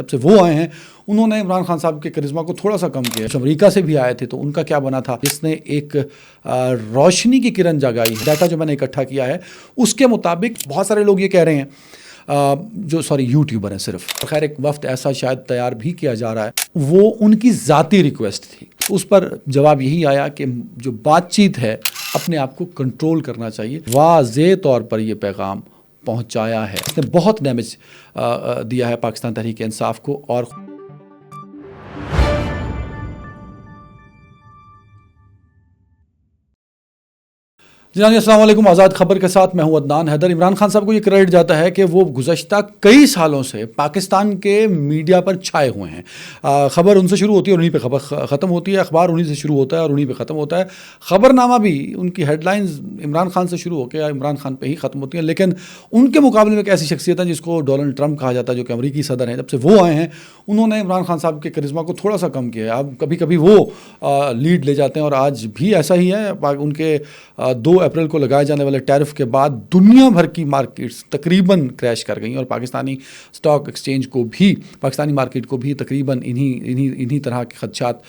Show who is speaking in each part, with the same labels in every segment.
Speaker 1: جب سے وہ آئے ہیں انہوں نے عمران خان صاحب کے کرزما کو تھوڑا سا کم کیا ہے. امریکہ سے بھی آئے تھے تو ان کا کیا بنا تھا, جس نے ایک روشنی کی کرن جگائی. ڈیٹا جو میں نے اکٹھا کیا ہے اس کے مطابق بہت سارے لوگ یہ کہہ رہے ہیں جو یوٹیوبر ہیں صرف, خیر ایک وفد ایسا شاید تیار بھی کیا جا رہا ہے, وہ ان کی ذاتی ریکویسٹ تھی. اس پر جواب یہی آیا کہ جو بات چیت ہے اپنے آپ کو کنٹرول کرنا چاہیے. واضح طور پر یہ پیغام پہنچایا ہے. اس نے بہت ڈیمیج دیا ہے پاکستان تحریک انصاف کو. اور جناب السلام علیکم, آزاد خبر کے ساتھ میں ہوں عدنان حیدر. عمران خان صاحب کو یہ کریڈٹ جاتا ہے کہ وہ گزشتہ کئی سالوں سے پاکستان کے میڈیا پر چھائے ہوئے ہیں. خبر ان سے شروع ہوتی ہے اور انہیں پہ خبر ختم ہوتی ہے, اخبار انہیں سے شروع ہوتا ہے اور انہیں پہ ختم ہوتا ہے. خبر نامہ بھی ان کی ہیڈ لائنز عمران خان سے شروع ہو کے عمران خان پہ ہی ختم ہوتی ہیں. لیکن ان کے مقابلے میں ایک ایسی شخصیت ہے جس کو ڈونلڈ ٹرمپ کہا جاتا ہے, جو کہ امریکی صدر ہیں. جب سے وہ آئے ہیں انہوں نے عمران خان صاحب کے کرزما کو تھوڑا سا کم کیا ہے. اب کبھی کبھی وہ لیڈ لے جاتے ہیں اور آج بھی ایسا ہی ہے. ان کے 2 اپریل کو لگائے جانے والے ٹیرف کے بعد دنیا بھر کی مارکیٹس تقریباً کریش کر گئیں اور پاکستانی اسٹاک ایکسچینج کو بھی, پاکستانی مارکیٹ کو بھی تقریباً انہی طرح کے خدشات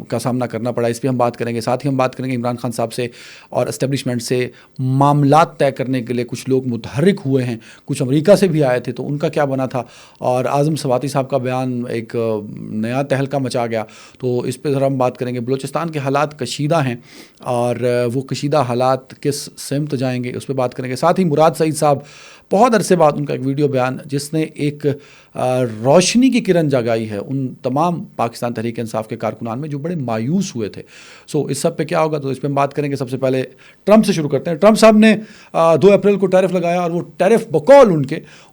Speaker 1: کا سامنا کرنا پڑا. اس پہ ہم بات کریں گے. ساتھ ہی ہم بات کریں گے عمران خان صاحب سے اور اسٹیبلشمنٹ سے معاملات طے کرنے کے لیے کچھ لوگ متحرک ہوئے ہیں, کچھ امریکہ سے بھی آئے تھے تو ان کا کیا بنا تھا, اور اعظم سواتی صاحب کا بیان ایک نیا تہلکہ مچا گیا. تو اس پہ ذرا ہم بات کریں گے. بلوچستان کے حالات کشیدہ ہیں اور وہ کشیدہ حالات کس سمت جائیں گے اس پہ بات کریں گے. ساتھ ہی مراد سعید صاحب, بہت عرصے بعد ان کا ایک ویڈیو بیان جس نے ایک روشنی کی کرن جگائی ہے ان تمام پاکستان تحریک انصاف کے کارکنان میں جو بڑے مایوس ہوئے تھے. اس سب پہ کیا ہوگا تو اس پہ ہم بات کریں گے. سب سے پہلے ٹرمپ سے شروع کرتے ہیں. ٹرمپ صاحب نے 2 اپریل کو ٹیرف لگایا اور وہ ٹیرف بقول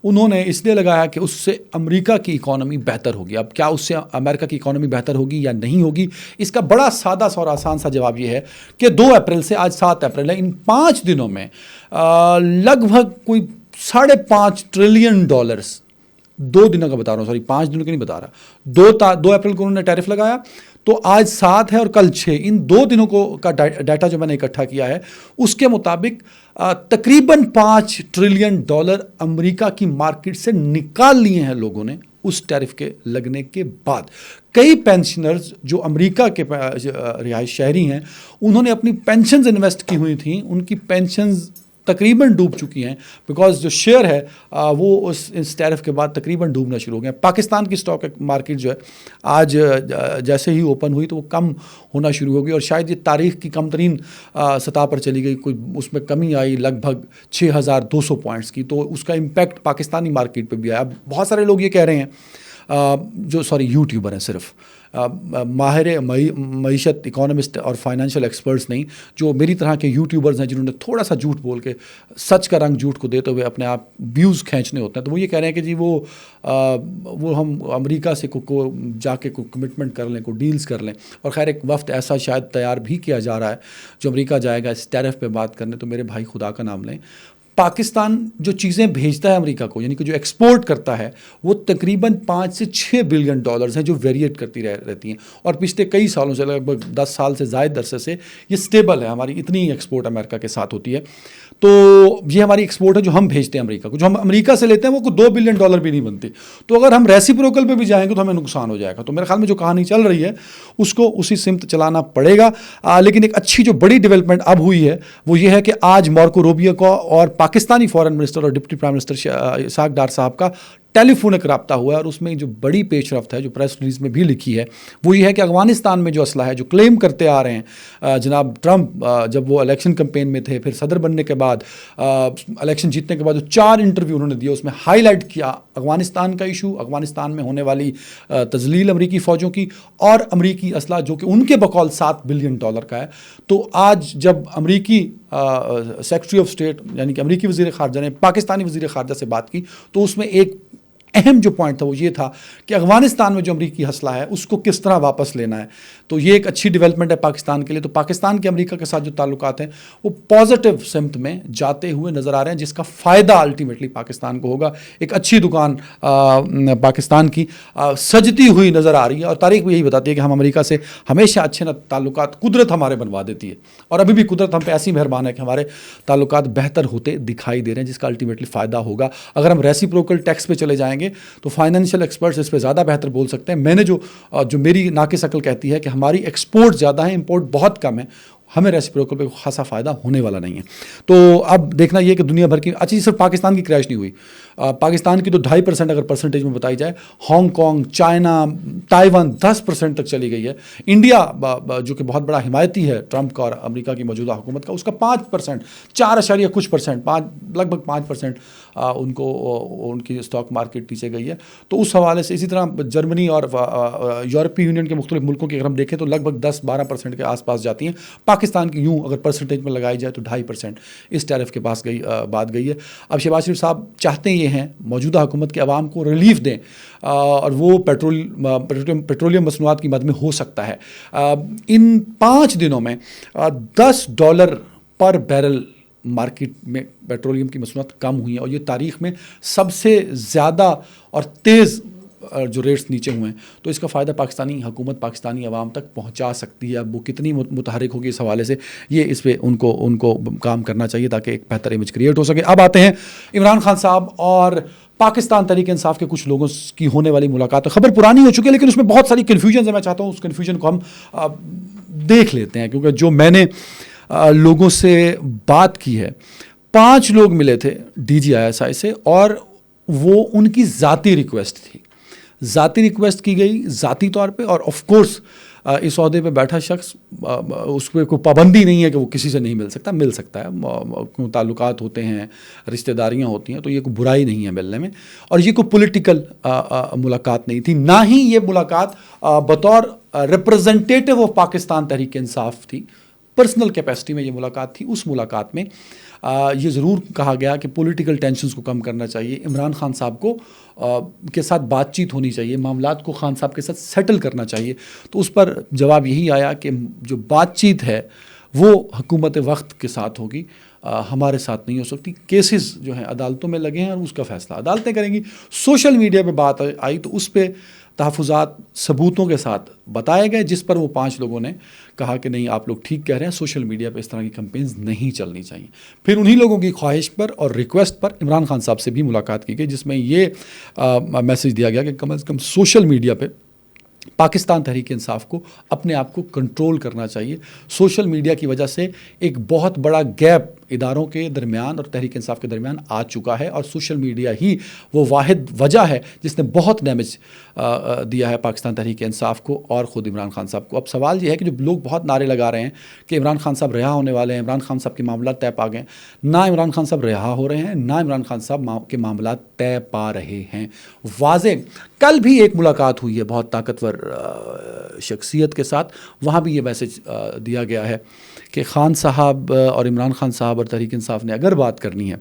Speaker 1: انہوں نے اس لیے لگایا کہ اس سے امریکہ کی اکانومی بہتر ہوگی. اب کیا اس سے امریکہ کی اکانومی بہتر ہوگی یا نہیں ہوگی, اس کا بڑا سادہ سا اور آسان سا جواب یہ ہے کہ 2 اپریل سے آج 7 اپریل ہے, ان 5 دنوں میں لگ بھگ کوئی $5.5 ٹریلین, 2 دنوں کا بتا رہا ہوں, 5 دنوں کا نہیں بتا رہا. 2 اپریل کو انہوں نے ٹیرف لگایا تو آج 7 ہے اور کل 6. ان 2 دنوں کا ڈیٹا جو میں نے اکٹھا کیا ہے اس کے مطابق تقریباً $5 ٹریلین امریکہ کی مارکیٹ سے نکال لیے ہیں لوگوں نے اس ٹیرف کے لگنے کے بعد. کئی پینشنرز جو امریکہ کے رہائش شہری ہیں انہوں نے اپنی پینشنز انویسٹ کی ہوئی تھیں, ان کی پینشنز تقریباً ڈوب چکی ہیں بیکاز جو شیئر ہے وہ اس ٹیرف کے بعد تقریباً ڈوبنا شروع ہو گیا. پاکستان کی اسٹاک مارکیٹ جو ہے آج جیسے ہی اوپن ہوئی تو وہ کم ہونا شروع ہو گئی اور شاید یہ تاریخ کی کم ترین سطح پر چلی گئی. کوئی اس میں کمی آئی لگ بھگ 6200 پوائنٹس کی. تو اس کا امپیکٹ پاکستانی مارکیٹ پہ بھی آیا. اب بہت سارے لوگ یہ کہہ رہے ہیں جو یوٹیوبر ہیں صرف, ماہر معیشت اکانومسٹ اور فائنینشیل ایکسپرٹس نہیں, جو میری طرح کے یوٹیوبرز ہیں جنہوں نے تھوڑا سا جھوٹ بول کے سچ کا رنگ جھوٹ کو دیتے ہوئے اپنے آپ ویوز کھینچنے ہوتے ہیں. تو وہ یہ کہہ رہے ہیں کہ جی وہ ہم امریکہ سے کو جا کے کوئی کمٹمنٹ کر لیں, کوئی ڈیلز کر لیں. اور خیر ایک وفد ایسا شاید تیار بھی کیا جا رہا ہے جو امریکہ جائے گا اس ٹیرف پہ بات کرنے. تو میرے بھائی خدا کا نام لیں, پاکستان جو چیزیں بھیجتا ہے امریکہ کو, یعنی کہ جو ایکسپورٹ کرتا ہے, وہ تقریباً $5 سے 6 بلین ہیں جو ویریٹ کرتی رہتی ہیں. اور پچھلے کئی سالوں سے لگ بھگ 10 سال سے زائد عرصے سے یہ سٹیبل ہے. ہماری اتنی ایکسپورٹ امریکہ کے ساتھ ہوتی ہے. تو یہ ہماری ایکسپورٹ ہے جو ہم بھیجتے ہیں امریکہ کو. جو ہم امریکہ سے لیتے ہیں وہ کوئی $2 بلین بھی نہیں بنتی. تو اگر ہم ریسیپروکل پہ بھی جائیں گے تو ہمیں نقصان ہو جائے گا. تو میرے خیال میں جو کہانی چل رہی ہے اس کو اسی سمت چلانا پڑے گا. لیکن ایک اچھی جو بڑی ڈیولپمنٹ اب ہوئی ہے وہ یہ ہے کہ آج مارکو روبیو کو اور پاکستانی فارن منسٹر اور deputy prime minister Ishaq Dar صاحب کا ٹیلی فونک رابطہ ہوا ہے. اور اس میں جو بڑی پیش رفت ہے جو پریس ریلیز میں بھی لکھی ہے وہ یہ ہے کہ افغانستان میں جو اسلحہ ہے جو کلیم کرتے آ رہے ہیں جناب ٹرمپ, جب وہ الیکشن کمپین میں تھے, پھر صدر بننے کے بعد, الیکشن جیتنے کے بعد جو 4 انٹرویو انہوں نے دیے اس میں ہائی لائٹ کیا افغانستان کا ایشو, افغانستان میں ہونے والی تذلیل امریکی فوجوں کی اور امریکی اسلحہ جو کہ ان کے بقول $7 بلین کا ہے. تو آج جب امریکی سیکرٹری آف اسٹیٹ یعنی کہ امریکی وزیر خارجہ نے پاکستانی وزیر خارجہ سے بات کی تو اس میں ایک اہم جو پوائنٹ تھا وہ یہ تھا کہ افغانستان میں جو امریکی اسلحہ ہے اس کو کس طرح واپس لینا ہے. تو یہ ایک اچھی ڈیولپمنٹ ہے پاکستان کے لیے. تو پاکستان کے امریکہ کے ساتھ جو تعلقات ہیں وہ پازیٹیو سمت میں جاتے ہوئے نظر آ رہے ہیں, جس کا فائدہ الٹیمیٹلی پاکستان کو ہوگا. ایک اچھی دکان پاکستان کی سجتی ہوئی نظر آ رہی ہے اور تاریخ بھی یہی بتاتی ہے کہ ہم امریکہ سے ہمیشہ اچھے تعلقات قدرت ہمارے بنوا دیتی ہے اور ابھی بھی قدرت ہم پہ ایسی مہربان ہے کہ ہمارے تعلقات بہتر ہوتے دکھائی دے رہے ہیں, جس کا الٹیمیٹلی فائدہ ہوگا. اگر ہم ریسیپروکل ٹیکس پہ چلے جائیں جائیں گے تو فائنینشیل ایکسپرٹس اس پہ زیادہ بہتر بول سکتے ہیں. میں نے جو میری ناقص عقل کہتی ہے کہ ہماری ایکسپورٹ زیادہ ہیں، امپورٹ بہت کم ہے، ہمیں ریسیپروکل پہ خاصا فائدہ ہونے والا نہیں ہے. تو اب دیکھنا یہ کہ دنیا بھر کی اچھی صرف پاکستان کی کریش نہیں ہوئی، پاکستان کی تو 2.5% اگر پرسنٹیج میں بتائی جائے، ہانگ کانگ، چائنا، تائیوان 10% تک چلی گئی ہے. انڈیا جو کہ بہت بڑا حمایتی ہے ٹرمپ کا اور امریکہ کی موجودہ حکومت کا، اس کا 5%، 4 کچھ پرسنٹ، لگ بھگ 5% ان کی اسٹاک مارکیٹ نیچے گئی ہے. تو اس حوالے سے اسی طرح جرمنی اور یورپی یونین کے مختلف ملکوں کی اگر ہم دیکھیں تو لگ بھگ 10-12% کے آس پاس جاتی ہیں. پاکستان کی یوں اگر پرسنٹیج میں لگائی جائے تو 2.5% اس ٹیرف کے پاس بات گئی ہے. اب شہباز شریف صاحب چاہتے یہ ہیں موجودہ حکومت کے عوام کو ریلیف دیں اور وہ پیٹرولیم مصنوعات کی مد میں ہو سکتا ہے. ان 5 دنوں میں $10 پر بیرل مارکیٹ میں پیٹرولیم کی مصنوعات کم ہوئی ہیں، اور یہ تاریخ میں سب سے زیادہ اور تیز جو ریٹس نیچے ہوئے ہیں. تو اس کا فائدہ پاکستانی حکومت پاکستانی عوام تک پہنچا سکتی ہے. اب وہ کتنی متحرک ہوگی اس حوالے سے، یہ اس پہ ان کو کام کرنا چاہیے تاکہ ایک بہتر امیج کریٹ ہو سکے. اب آتے ہیں عمران خان صاحب اور پاکستان تحریک انصاف کے کچھ لوگوں کی ہونے والی ملاقات. خبر پرانی ہو چکی ہے لیکن اس میں بہت ساری کنفیوژنز ہیں. میں چاہتا ہوں اس کنفیوژن کو ہم دیکھ لیتے ہیں، کیونکہ جو میں نے لوگوں سے بات کی ہے، 5 لوگ ملے تھے DGISI سے، اور وہ ان کی ذاتی ریکویسٹ تھی. ذاتی ریکویسٹ کی گئی ذاتی طور پہ، اور آف کورس اس عہدے پہ بیٹھا شخص، اس پہ کوئی پابندی نہیں ہے کہ وہ کسی سے نہیں مل سکتا ہے. تعلقات ہوتے ہیں، رشتہ داریاں ہوتی ہیں، تو یہ کوئی برائی نہیں ہے ملنے میں. اور یہ کوئی پولیٹیکل ملاقات نہیں تھی، نہ ہی یہ ملاقات بطور ریپرزنٹیٹیو آف پاکستان تحریک انصاف تھی. پرسنل کیپیسٹی میں یہ ملاقات تھی. اس ملاقات میں یہ ضرور کہا گیا کہ پولیٹیکل ٹینشنز کو کم کرنا چاہیے، عمران خان صاحب کو کے ساتھ بات چیت ہونی چاہیے، معاملات کو خان صاحب کے ساتھ سیٹل کرنا چاہیے. تو اس پر جواب یہی آیا کہ جو بات چیت ہے وہ حکومت وقت کے ساتھ ہوگی، ہمارے ساتھ نہیں ہو سکتی. کیسز جو ہیں عدالتوں میں لگے ہیں اور اس کا فیصلہ عدالتیں کریں گی. سوشل میڈیا پہ بات آئی تو اس پہ تحفظات ثبوتوں کے ساتھ بتائے گئے، جس پر وہ 5 لوگوں نے کہا کہ نہیں، آپ لوگ ٹھیک کہہ رہے ہیں، سوشل میڈیا پہ اس طرح کی کمپینز نہیں چلنی چاہیے. پھر انہی لوگوں کی خواہش پر اور ریکویسٹ پر عمران خان صاحب سے بھی ملاقات کی گئی، جس میں یہ میسج دیا گیا کہ کم از کم سوشل میڈیا پہ پاکستان تحریک انصاف کو اپنے آپ کو کنٹرول کرنا چاہیے. سوشل میڈیا کی وجہ سے ایک بہت بڑا گیپ اداروں کے درمیان اور تحریک انصاف کے درمیان آ چکا ہے، اور سوشل میڈیا ہی وہ واحد وجہ ہے جس نے بہت ڈیمیج دیا ہے پاکستان تحریک انصاف کو اور خود عمران خان صاحب کو. اب سوال یہ ہے کہ جو لوگ بہت نعرے لگا رہے ہیں کہ عمران خان صاحب رہا ہونے والے ہیں، عمران خان صاحب کے معاملات طے پا گئے، نہ عمران خان صاحب رہا ہو رہے ہیں، نہ عمران خان صاحب کے معاملات طے پا رہے ہیں. واضح کل بھی ایک ملاقات ہوئی ہے بہت طاقتور شخصیت کے ساتھ، وہاں بھی یہ میسج دیا گیا ہے کہ خان صاحب اور عمران خان صاحب اور تحریک انصاف نے اگر بات کرنی ہے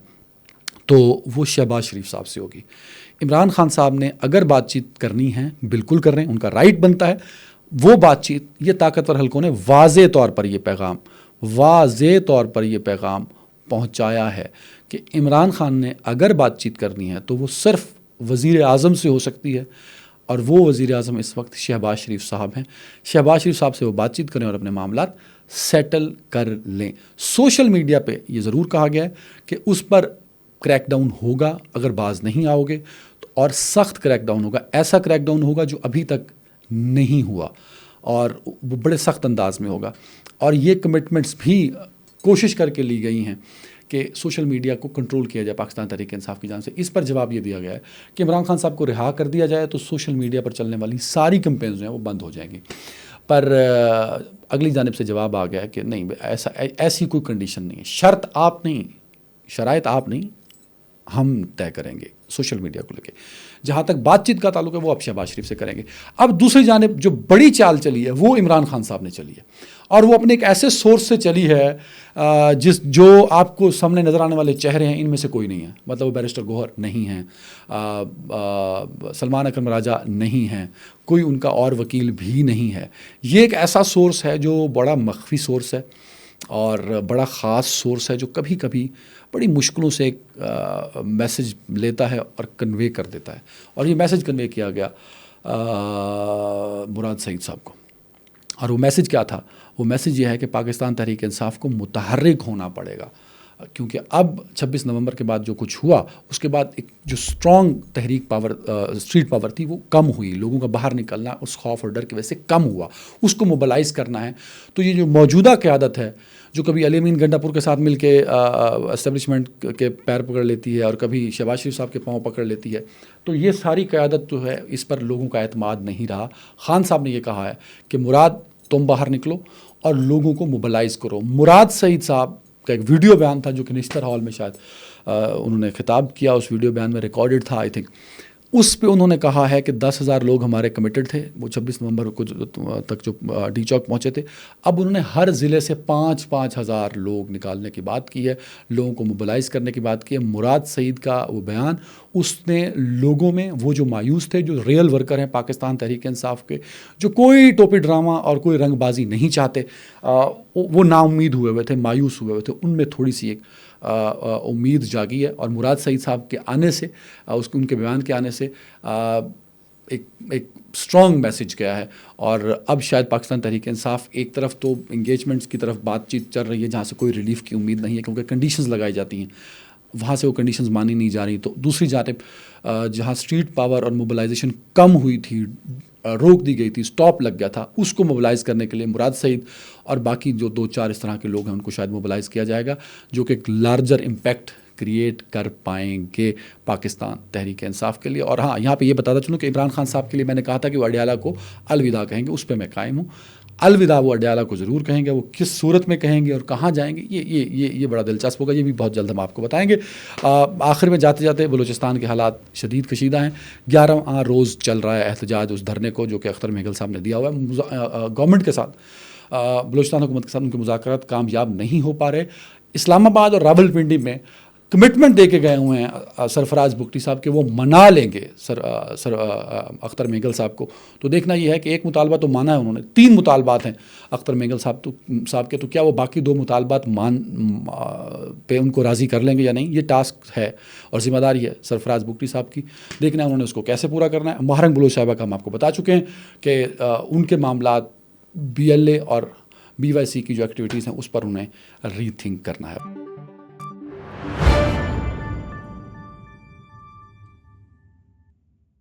Speaker 1: تو وہ شہباز شریف صاحب سے ہوگی. عمران خان صاحب نے اگر بات چیت کرنی ہے بالکل کر رہے ہیں، ان کا رائٹ بنتا ہے وہ بات چیت. یہ طاقتور حلقوں نے واضح طور پر یہ پیغام پہنچایا ہے کہ عمران خان نے اگر بات چیت کرنی ہے تو وہ صرف وزیر اعظم سے ہو سکتی ہے، اور وہ وزیر اعظم اس وقت شہباز شریف صاحب ہیں. شہباز شریف صاحب سے وہ بات چیت کریں اور اپنے معاملات سیٹل کر لیں. سوشل میڈیا پہ یہ ضرور کہا گیا ہے کہ اس پر کریک ڈاؤن ہوگا اگر باز نہیں آؤ گے تو، اور سخت کریک ڈاؤن ہوگا. ایسا کریک ڈاؤن ہوگا جو ابھی تک نہیں ہوا، اور وہ بڑے سخت انداز میں ہوگا. اور یہ کمٹمنٹس بھی کوشش کر کے لی گئی ہیں کہ سوشل میڈیا کو کنٹرول کیا جائے پاکستان تحریک انصاف کی جانب سے. اس پر جواب یہ دیا گیا ہے کہ عمران خان صاحب کو رہا کر دیا جائے تو سوشل میڈیا پر چلنے والی ساری کمپینز جو ہیں وہ بند ہو جائیں گی. پر اگلی جانب سے جواب آ گیا کہ نہیں، ایسی کوئی کنڈیشن نہیں ہے، شرط آپ نہیں، شرائط آپ نہیں، ہم طے کریں گے سوشل میڈیا کو لے کے. جہاں تک بات چیت کا تعلق ہے وہ اب شہباز شریف سے کریں گے. اب دوسری جانب جو بڑی چال چلی ہے وہ عمران خان صاحب نے چلی ہے، اور وہ اپنے ایک ایسے سورس سے چلی ہے جو آپ کو سامنے نظر آنے والے چہرے ہیں ان میں سے کوئی نہیں ہے. مطلب وہ بیرسٹر گوہر نہیں ہیں، سلمان اکرم راجہ نہیں ہیں، کوئی ان کا اور وکیل بھی نہیں ہے. یہ ایک ایسا سورس ہے جو بڑا مخفی سورس ہے اور بڑا خاص سورس ہے، جو کبھی کبھی بڑی مشکلوں سے ایک میسج لیتا ہے اور کنوے کر دیتا ہے. اور یہ میسج کنوے کیا گیا مراد سعید صاحب کو. اور وہ میسج کیا تھا؟ وہ میسج یہ ہے کہ پاکستان تحریک انصاف کو متحرک ہونا پڑے گا. کیونکہ اب 26 نومبر کے بعد جو کچھ ہوا اس کے بعد ایک جو اسٹرانگ تحریک پاور اسٹریٹ پاور تھی وہ کم ہوئی، لوگوں کا باہر نکلنا اس خوف اور ڈر کی وجہ سے کم ہوا، اس کو موبلائز کرنا ہے۔ تو یہ جو موجودہ قیادت ہے جو کبھی علی امین گنڈا پور کے ساتھ مل کے اسٹیبلشمنٹ کے پیر پکڑ لیتی ہے اور کبھی شہباز شریف صاحب کے پاؤں پکڑ لیتی ہے، تو یہ ساری قیادت جو ہے اس پر لوگوں کا اعتماد نہیں رہا۔ خان صاحب نے یہ کہا ہے کہ مراد تم باہر نکلو اور لوگوں کو موبلائز کرو۔ مراد سعید صاحب کا ایک ویڈیو بیان تھا جو کہ نشتر ہال میں شاید انہوں نے خطاب کیا، اس ویڈیو بیان میں ریکارڈڈ تھا آئی تھنک، اس پہ انہوں نے کہا ہے کہ 10,000 لوگ ہمارے کمیٹڈ تھے، وہ 26 نومبر کو تک جو ڈی چوک پہنچے تھے۔ اب انہوں نے ہر ضلع سے 5,000 لوگ نکالنے کی بات کی ہے، لوگوں کو موبلائز کرنے کی بات کی ہے۔ مراد سعید کا وہ بیان اس نے لوگوں میں وہ جو مایوس تھے، جو ریئل ورکر ہیں پاکستان تحریک انصاف کے، جو کوئی ٹوپی ڈرامہ اور کوئی رنگ بازی نہیں چاہتے، وہ نا امید ہوئے تھے، مایوس ہوئے تھے، ان میں تھوڑی سی ایک امید جاگی ہے۔ اور مراد سعید صاحب کے آنے سے ان کے بیان کے آنے سے ایک اسٹرانگ میسج گیا ہے، اور اب شاید پاکستان تحریک انصاف ایک طرف تو انگیجمنٹس کی طرف بات چیت چل رہی ہے جہاں سے کوئی ریلیف کی امید نہیں ہے کیونکہ کنڈیشنز لگائی جاتی ہیں، وہاں سے وہ کنڈیشنز مانی نہیں جا رہی، تو دوسری جانب جہاں اسٹریٹ پاور اور موبلائزیشن کم ہوئی تھی، روک دی گئی تھی، اسٹاپ لگ گیا تھا، اس کو موبلائز کرنے کے لیے مراد سعید اور باقی جو 2-4 اس طرح کے لوگ ہیں ان کو شاید موبلائز کیا جائے گا، جو کہ ایک لارجر امپیکٹ کریٹ کر پائیں گے پاکستان تحریک انصاف کے لیے۔ اور ہاں، یہاں پہ یہ بتاتا چلوں کہ عمران خان صاحب کے لیے میں نے کہا تھا کہ وہ اڈیالہ کو الوداع کہیں گے، اس پہ میں قائم ہوں۔ الوداع وہ اڈیالہ کو ضرور کہیں گے، وہ کس صورت میں کہیں گے اور کہاں جائیں گے یہ بڑا دلچسپ ہوگا، یہ بھی بہت جلد ہم آپ کو بتائیں گے۔ آخر میں جاتے جاتے بلوچستان کے حالات شدید کشیدہ ہیں، 11واں روز چل رہا ہے احتجاج اس دھرنے کو جو کہ اختر مہگل صاحب نے دیا ہوا ہے۔ گورنمنٹ کے ساتھ، بلوچستان حکومت کے ساتھ ان کے مذاکرات کامیاب نہیں ہو پا رہے۔ اسلام آباد اور راولپنڈی میں کمٹمنٹ دے کے گئے ہوئے ہیں سرفراز بگٹی صاحب کہ وہ منا لیں گے اختر مہگل صاحب کو، تو دیکھنا یہ ہے کہ ایک مطالبہ تو مانا ہے انہوں نے، 3 مطالبات ہیں اختر مہگل صاحب کے، تو کیا وہ باقی 2 مطالبات پہ ان کو راضی کر لیں گے یا نہیں، یہ ٹاسک ہے اور ذمہ داری ہے سرفراز بگٹی صاحب کی، دیکھنا ہے انہوں نے اس کو کیسے پورا کرنا ہے۔ مہرنگ بلوچ صاحبہ کا ہم آپ کو بتا چکے ہیں کہ ان کے معاملات BLA اور BYC کی جو ایکٹیویٹیز ہیں اس پر انہیں ری تھنک کرنا ہے۔